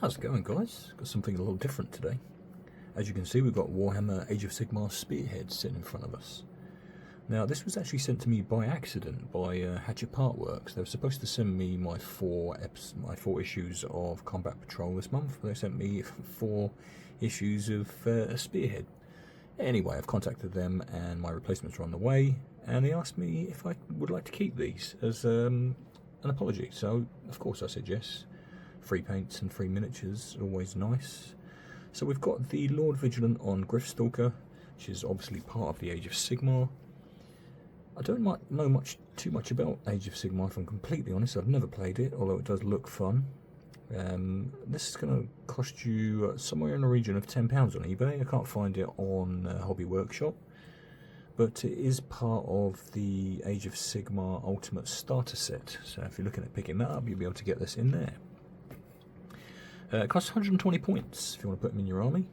How's it going, guys? Got something a little different today. As you can see, we've got Warhammer Age of Sigmar spearhead sitting in front of us. Now, this was actually sent to me by accident by Hatchet Partworks. They were supposed to send me my four issues of Combat Patrol this month, but they sent me 4 issues of spearhead. Anyway, I've contacted them and my replacements are on the way, and they asked me if I would like to keep these as an apology. So, of course, I said yes. Free paints and free miniatures, always nice. So we've got the Lord Vigilant on Gryph Stalker, which is obviously part of the Age of Sigmar. I don't know too much about Age of Sigmar, if I'm completely honest. I've never played it, although it does look fun. This is going to cost you somewhere in the region of £10 on eBay. I can't find it on Hobby Workshop, but it is part of the Age of Sigmar Ultimate Starter Set. So if you're looking at picking that up, you'll be able to get this in there. It costs 120 points if you want to put him in your army,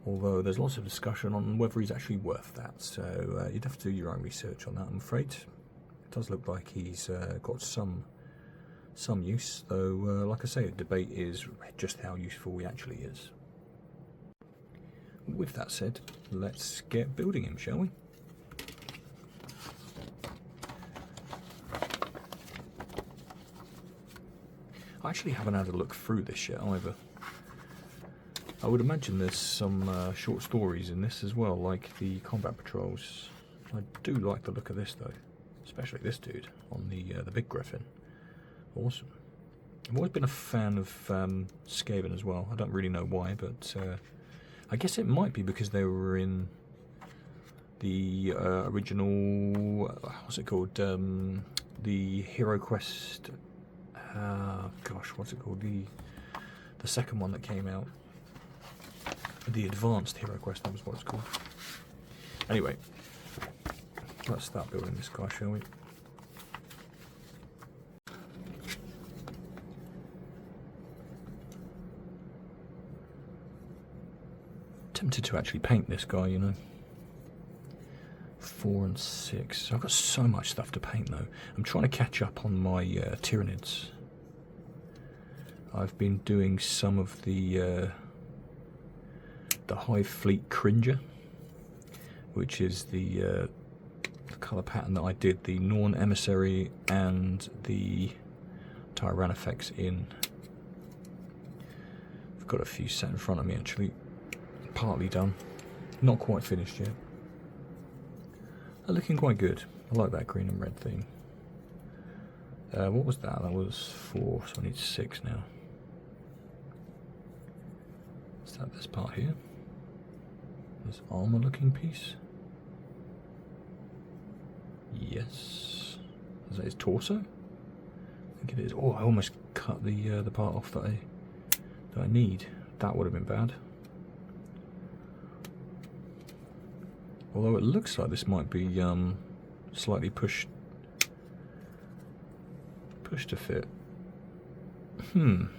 although there's lots of discussion on whether he's actually worth that, so you'd have to do your own research on that, I'm afraid. It does look like he's got some use, though like I say, the debate is just how useful he actually is. With that said, let's get building him, shall we? I actually haven't had a look through this yet either. I would imagine there's some short stories in this as well, like the Combat Patrols. I do like the look of this though, especially this dude on the big Griffin. Awesome. I've always been a fan of Skaven as well. I don't really know why, but I guess it might be because they were in the original, what's it called? The Hero Quest. Gosh, what's it called? The second one that came out. The Advanced Hero Quest, that was what it's called. Anyway, let's start building this guy, shall we? Tempted to actually paint this guy, you know. 4 and 6. I've got so much stuff to paint though. I'm trying to catch up on my Tyranids. I've been doing some of the Hive Fleet Cringer, which is the colour pattern that I did the Norn Emissary and the Tyrannifex in. I've got a few set in front of me actually, partly done, not quite finished yet. They're looking quite good. I like that green and red theme. What was that? That was 4, so I need 6 now. Is that this part here? This armor looking piece? Yes. Is that his torso? I think it is. Oh, I almost cut the part off that I need. That would have been bad. Although it looks like this might be slightly pushed to fit. In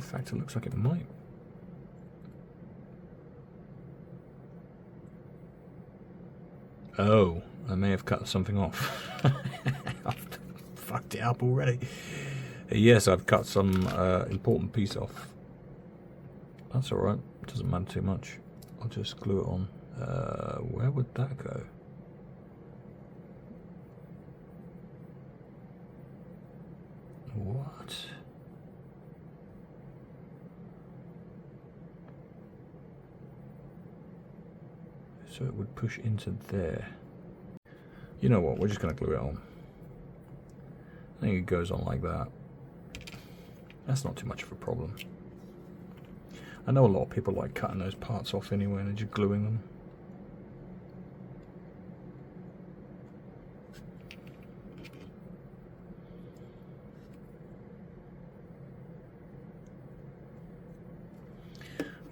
fact, it looks like it might. Oh, I may have cut something off. I've fucked it up already. Yes, I've cut some important piece off. That's alright, doesn't matter too much. I'll just glue it on. Where would that go? What? So it would push into there. You know what, we're just going to glue it on. I think it goes on like that. That's not too much of a problem. I know a lot of people like cutting those parts off anyway and just gluing them.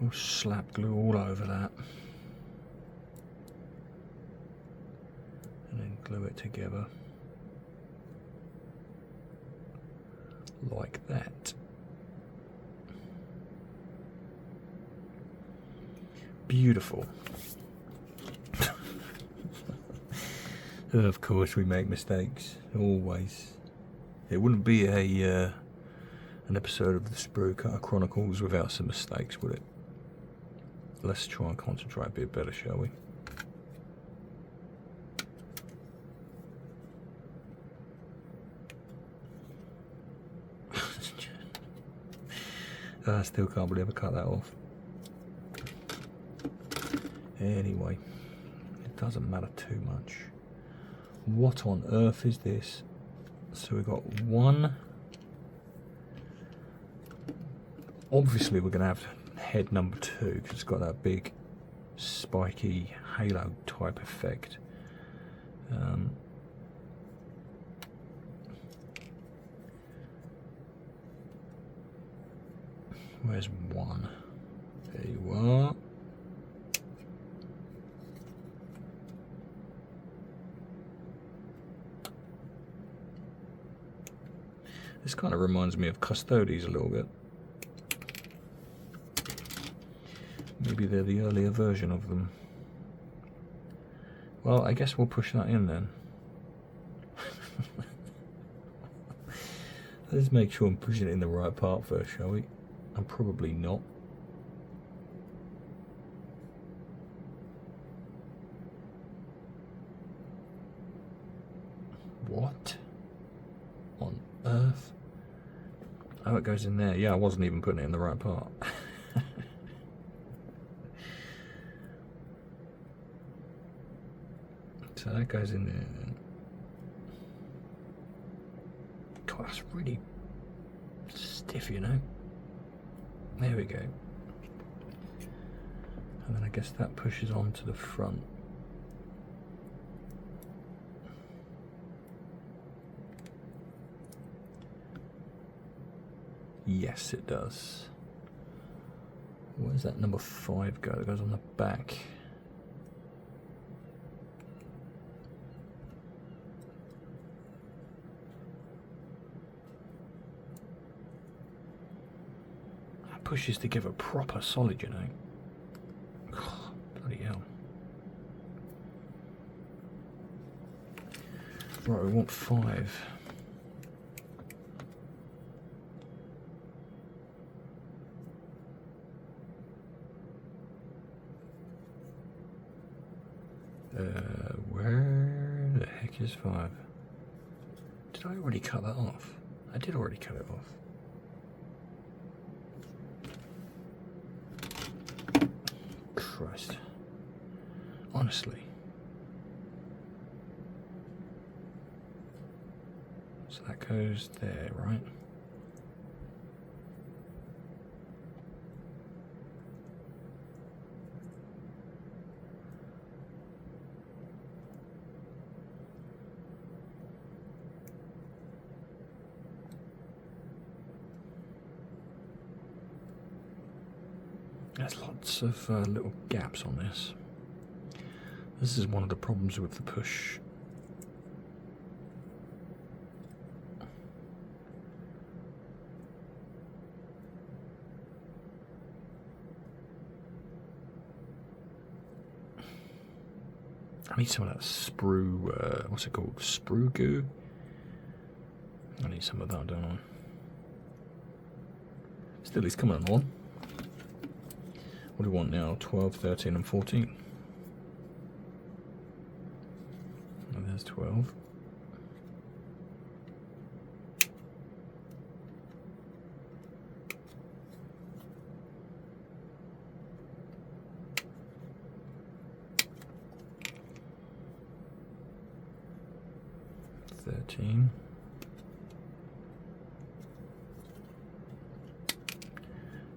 We'll slap glue all over that. And then glue it together. Like that. Beautiful. Of course we make mistakes, always. It wouldn't be a an episode of the Sprue Chronicles without some mistakes, would it? Let's try and concentrate a bit better, shall we? I still can't believe I cut that off. Anyway, it doesn't matter too much. What on earth is this? So we've got one. Obviously we're going to have head number 2 because it's got that big spiky halo type effect. Where's one? There you are. This kind of reminds me of Custodes a little bit. Maybe they're the earlier version of them. Well, I guess we'll push that in then. Let's make sure I'm pushing it in the right part first, shall we? I'm probably not. What on earth? Oh, it goes in there. Yeah, I wasn't even putting it in the right part. So that goes in there then. God, that's really stiff, you know. There we go. And then I guess that pushes on to the front. Yes, it does. Where's that number 5 go? It goes on the back. That pushes to give a proper solid, you know. Oh, bloody hell. Right, we want 5. Where the heck is 5? Did I already cut that off? I did already cut it off. Christ. Honestly. So that goes there, right? There's lots of little gaps on this. This is one of the problems with the push. I need some of that sprue, what's it called? Sprue goo? I need some of that, don't I? Still, he's coming along. What do we want now? 12, 13 and 14. And there's 12.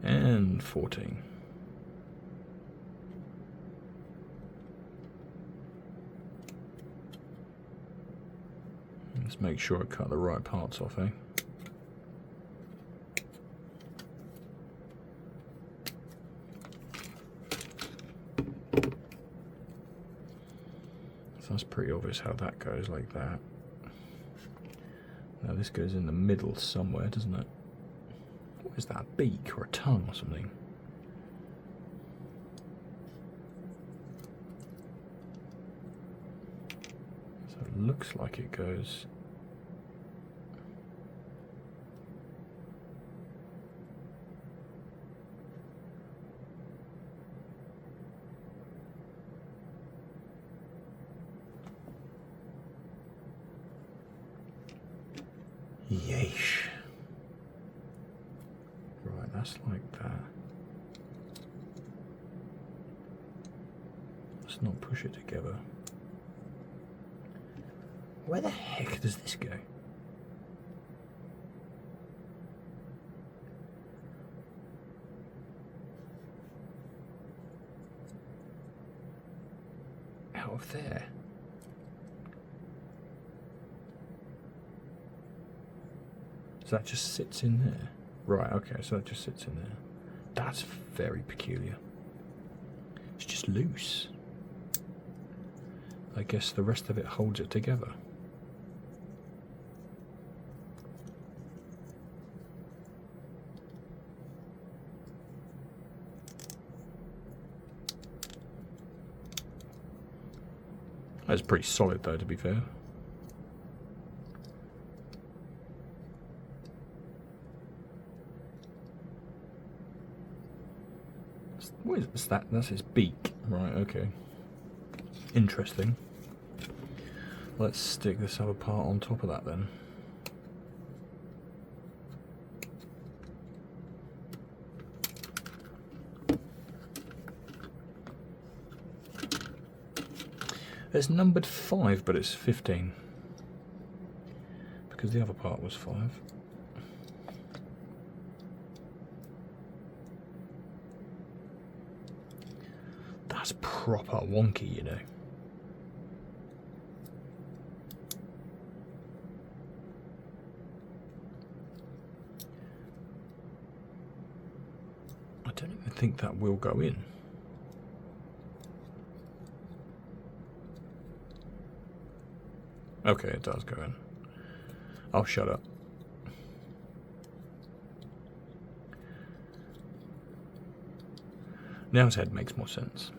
And 14. Let's make sure I cut the right parts off, eh? So that's pretty obvious how that goes, like that. Now this goes in the middle somewhere, doesn't it? What is that, a beak or a tongue or something? So it looks like it goes... Yeesh. Right, that's like that. Let's not push it together. Where the heck does this go? Out of there. So that just sits in there. Right, okay, so that just sits in there. That's very peculiar. It's just loose. I guess the rest of it holds it together. That's pretty solid though, to be fair. What is that? That's his beak. Right, okay. Interesting. Let's stick this other part on top of that then. It's numbered 5, but it's 15. Because the other part was 5. That's proper wonky, you know. I don't even think that will go in. Okay, it does go in. I'll shut up. Now his head makes more sense.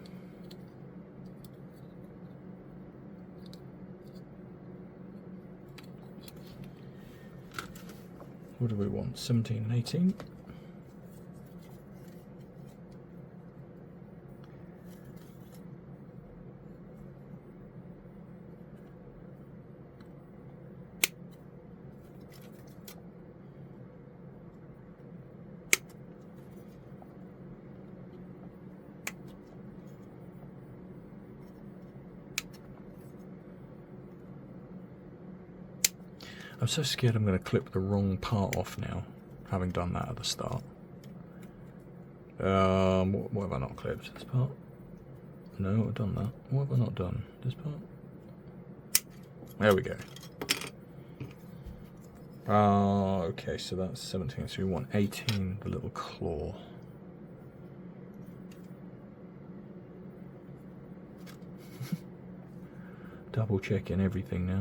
What do we want? 17 and 18? I'm so scared I'm going to clip the wrong part off now, having done that at the start. What have I not clipped? This part? No, I've done that. What have I not done? This part? There we go. Okay, so that's 17, so we want 18, the little claw. Double checking everything now.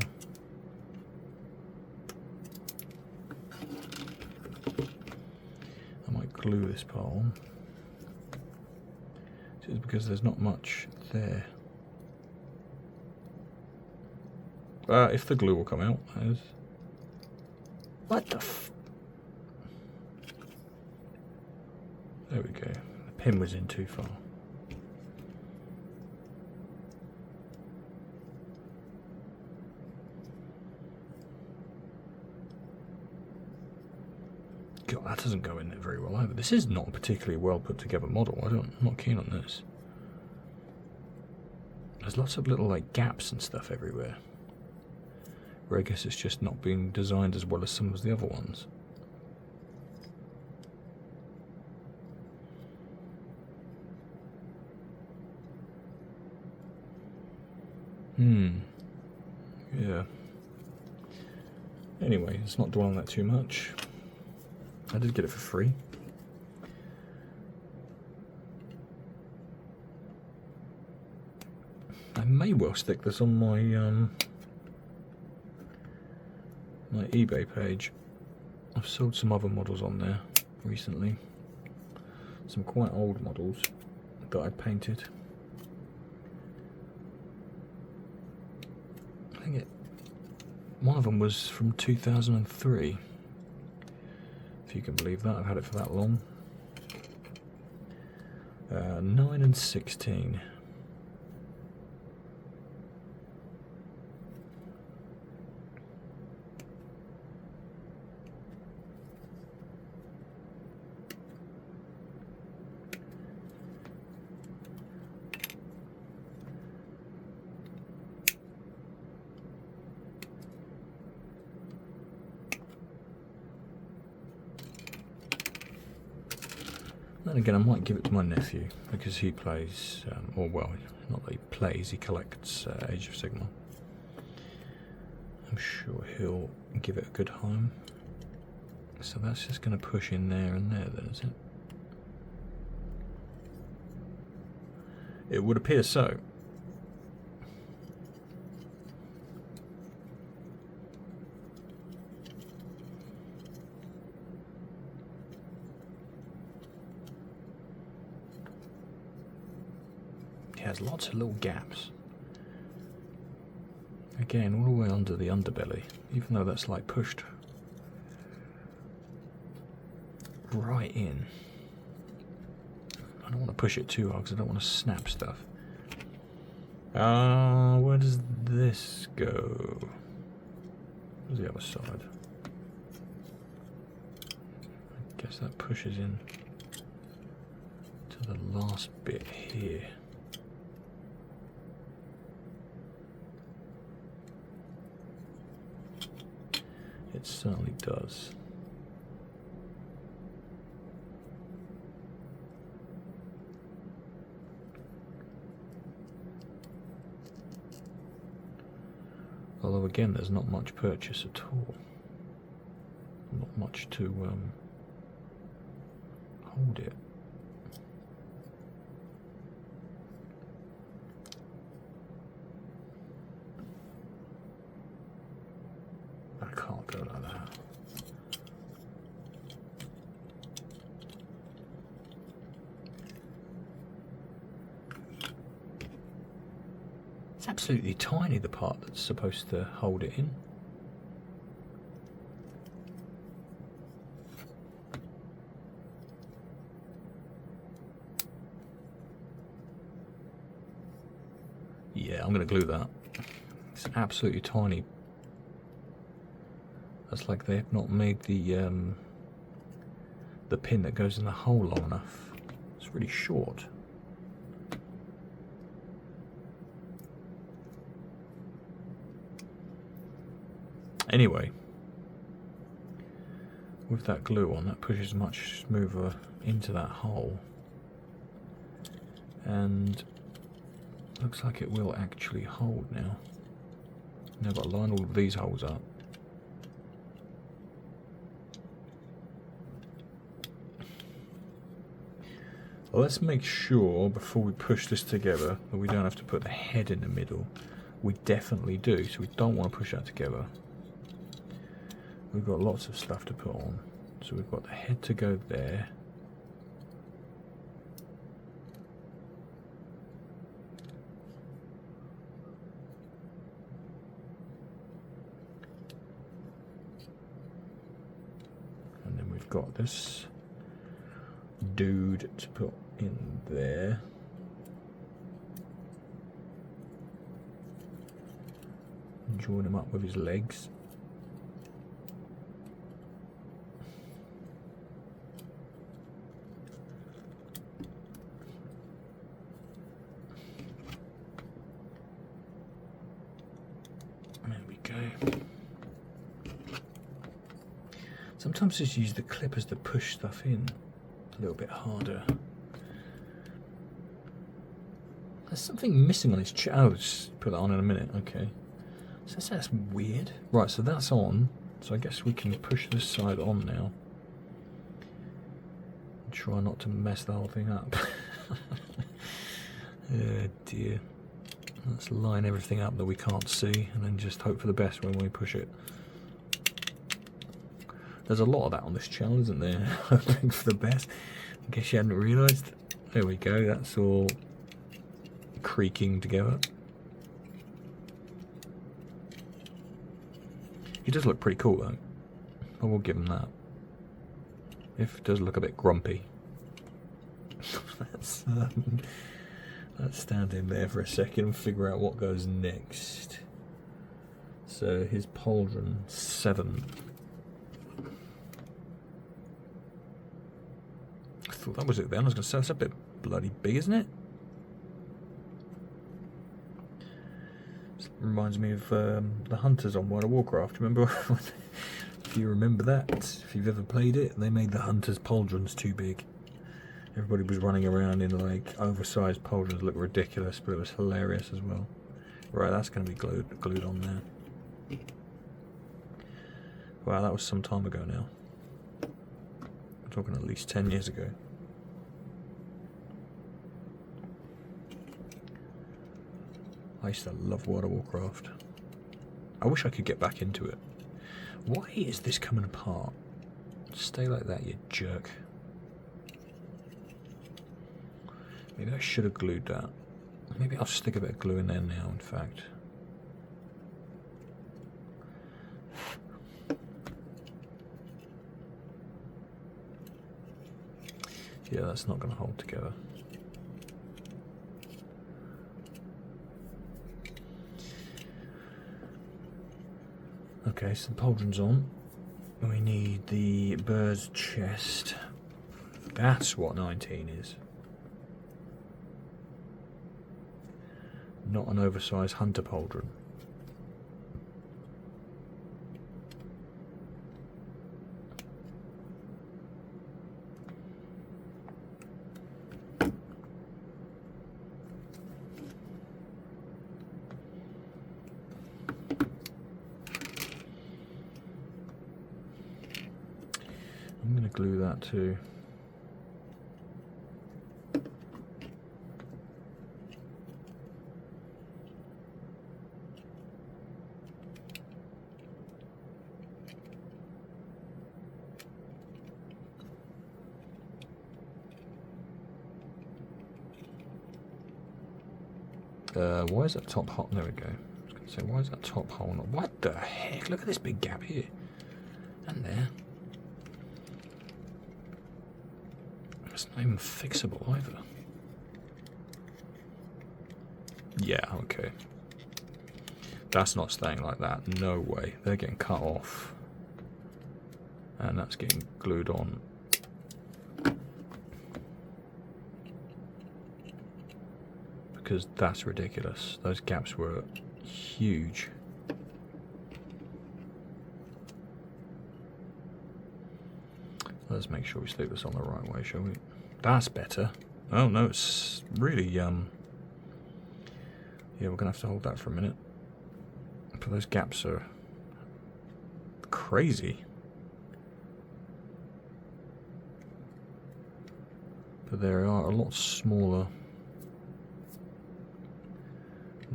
Glue this part on. It's because there's not much there. If the glue will come out, as what the f... There we go. The pin was in too far. God, that doesn't go in there very well either. This is not a particularly well put together model. I'm not keen on this. There's lots of little like gaps and stuff everywhere. Where I guess it's just not being designed as well as some of the other ones. Yeah. Anyway, let's not dwell on that too much. I did get it for free. I may well stick this on my my eBay page. I've sold some other models on there recently. Some quite old models that I painted. I think one of them was from 2003. If you can believe that, I've had it for that long. 9 and 16. Then again, I might give it to my nephew, because he plays, or well, not that he plays, he collects Age of Sigmar. I'm sure he'll give it a good home. So that's just going to push in there and there then, is it? It would appear so. It has lots of little gaps. Again, all the way under the underbelly, even though that's like pushed right in. I don't want to push it too hard because I don't want to snap stuff. Where does this go? Where's the other side? I guess that pushes in to the last bit here. It certainly does. Although again, there's not much purchase at all. Not much to hold it. I can't go like that. It's absolutely tiny, the part that's supposed to hold it in. Yeah, I'm going to glue that. It's absolutely tiny. That's like they have not made the pin that goes in the hole long enough. It's really short. Anyway, with that glue on, that pushes much smoother into that hole, and looks like it will actually hold now. Now I've got to line all of these holes up. Well, let's make sure before we push this together that we don't have to put the head in the middle. We definitely do, so we don't want to push that together. We've got lots of stuff to put on. So we've got the head to go there. And then we've got this dude to put in there. And join him up with his legs. Sometimes just use the clippers to push stuff in a little bit harder. There's something missing on his chest. Oh, just put that on in a minute. Okay. So that's weird. Right, so that's on. So I guess we can push this side on now. And try not to mess the whole thing up. Oh dear. Let's line everything up that we can't see and then just hope for the best when we push it. There's a lot of that on this channel, isn't there? Hoping for the best. I guess you hadn't realised. There we go, that's all creaking together. He does look pretty cool though. I will give him that. If it does look a bit grumpy. Let's stand in there for a second and figure out what goes next. So his pauldron 7. I thought that was it then. I was going to say that's a bit bloody big, isn't it? Reminds me of the hunters on World of Warcraft. Remember? If you remember that, if you've ever played it, they made the hunters' pauldrons too big. Everybody was running around in like oversized pauldrons, looked ridiculous, but it was hilarious as well. Right, that's going to be glued on there. Wow, that was some time ago now. We're talking at least 10 years ago. I used to love World of Warcraft. I wish I could get back into it. Why is this coming apart? Stay like that, you jerk. Maybe I should have glued that. Maybe I'll stick a bit of glue in there now, in fact. Yeah, that's not going to hold together. Okay, so the pauldron's on. We need the bird's chest. That's what 19 is. Not an oversized hunter pauldron. I'm going to glue that too. Why is that top hole? There we go. I was going to say, why is that top hole not? What the heck? Look at this big gap here. And there. It's not even fixable either. Yeah, okay. That's not staying like that. No way. They're getting cut off. And that's getting glued on. Because that's ridiculous. Those gaps were huge. Let's make sure we stick this on the right way, shall we? That's better. Oh no, it's really yeah, we're gonna have to hold that for a minute. But those gaps are crazy. But they are a lot smaller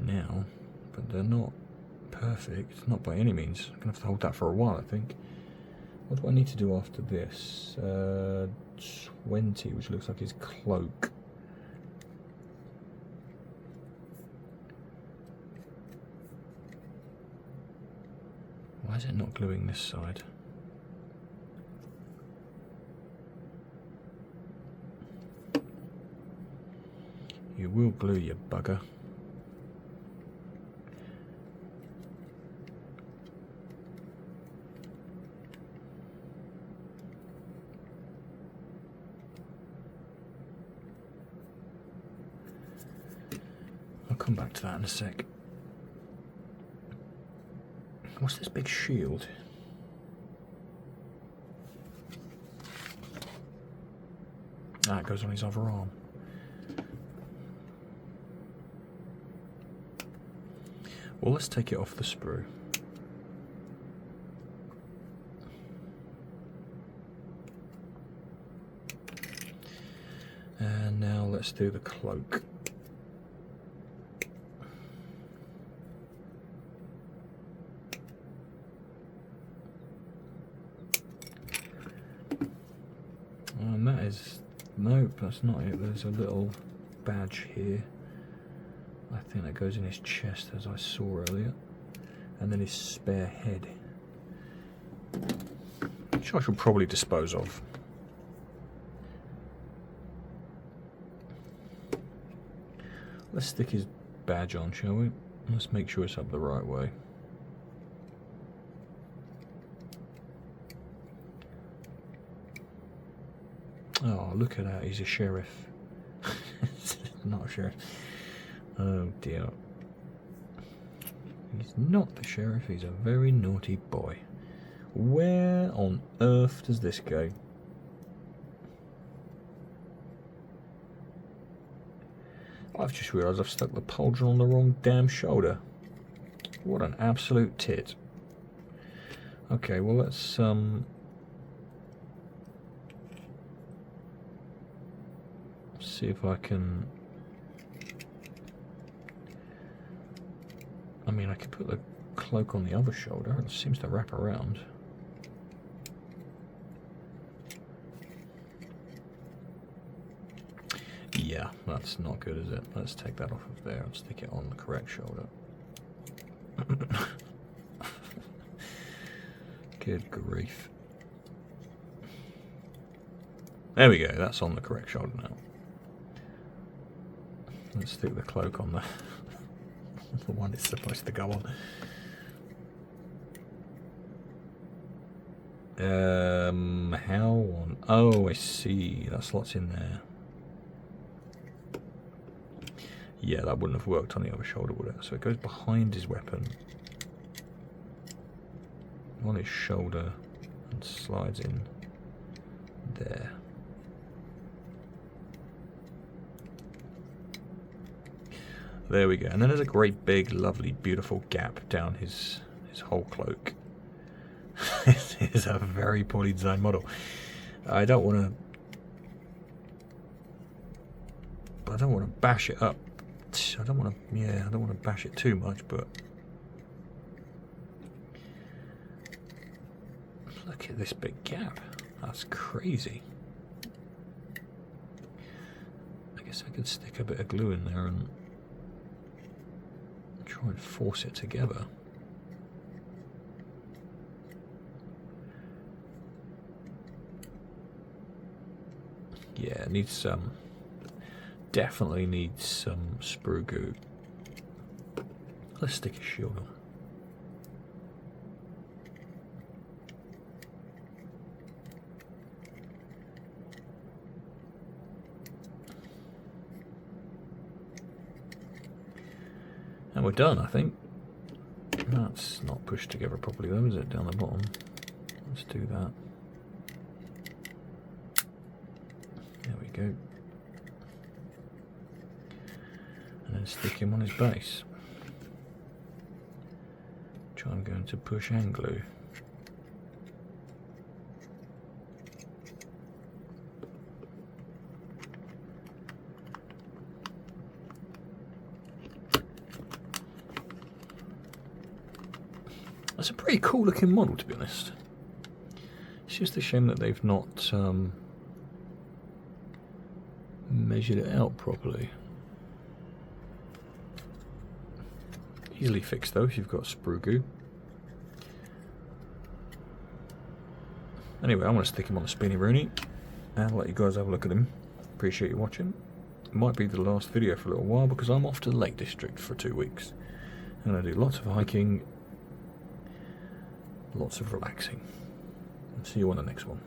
now, but they're not perfect, not by any means. I'm gonna have to hold that for a while, I think. What do I need to do after this? 20, which looks like his cloak. Why is it not gluing this side? You will glue, you bugger. I'll come back to that in a sec. What's this big shield? Ah, it goes on his other arm. Well, let's take it off the sprue. And now let's do the cloak. And that is, nope, that's not it. There's a little badge here. I think that goes in his chest, as I saw earlier. And then his spare head, which I should probably dispose of. Let's stick his badge on, shall we? Let's make sure it's up the right way. Oh, look at that, he's a sheriff. Not a sheriff. Oh dear. He's not the sheriff, he's a very naughty boy. Where on earth does this go? I've just realised I've stuck the pauldron on the wrong damn shoulder. What an absolute tit. Okay, well let's see if I can... I mean, I could put the cloak on the other shoulder. It seems to wrap around. Yeah, that's not good, is it? Let's take that off of there and stick it on the correct shoulder. Good grief. There we go, that's on the correct shoulder now. Let's stick the cloak on the one it's supposed to go on. How on... Oh, I see. That slot's in there. Yeah, that wouldn't have worked on the other shoulder, would it? So it goes behind his weapon, on his shoulder, and slides in there. There we go. And then there's a great big, lovely, beautiful gap down his whole cloak. This is a very poorly designed model. I don't want to bash it up. I don't want to bash it too much, but look at this big gap. That's crazy. I guess I could stick a bit of glue in there and try and force it together. Yeah, it needs some. Definitely needs some sprue goo. Let's stick a shield on. And we're done, I think. That's not pushed together properly though, is it? Down the bottom. Let's do that. There we go. And then stick him on his base. Which I'm going to push and glue. That's a pretty cool looking model, to be honest. It's just a shame that they've not measured it out properly. Easily fixed though if you've got sprue goo. Anyway, I'm going to stick him on the spinny Rooney and let you guys have a look at him. Appreciate you watching. It might be the last video for a little while because I'm off to the Lake District for 2 weeks. I'm going to do lots of hiking, lots of relaxing. See you on the next one.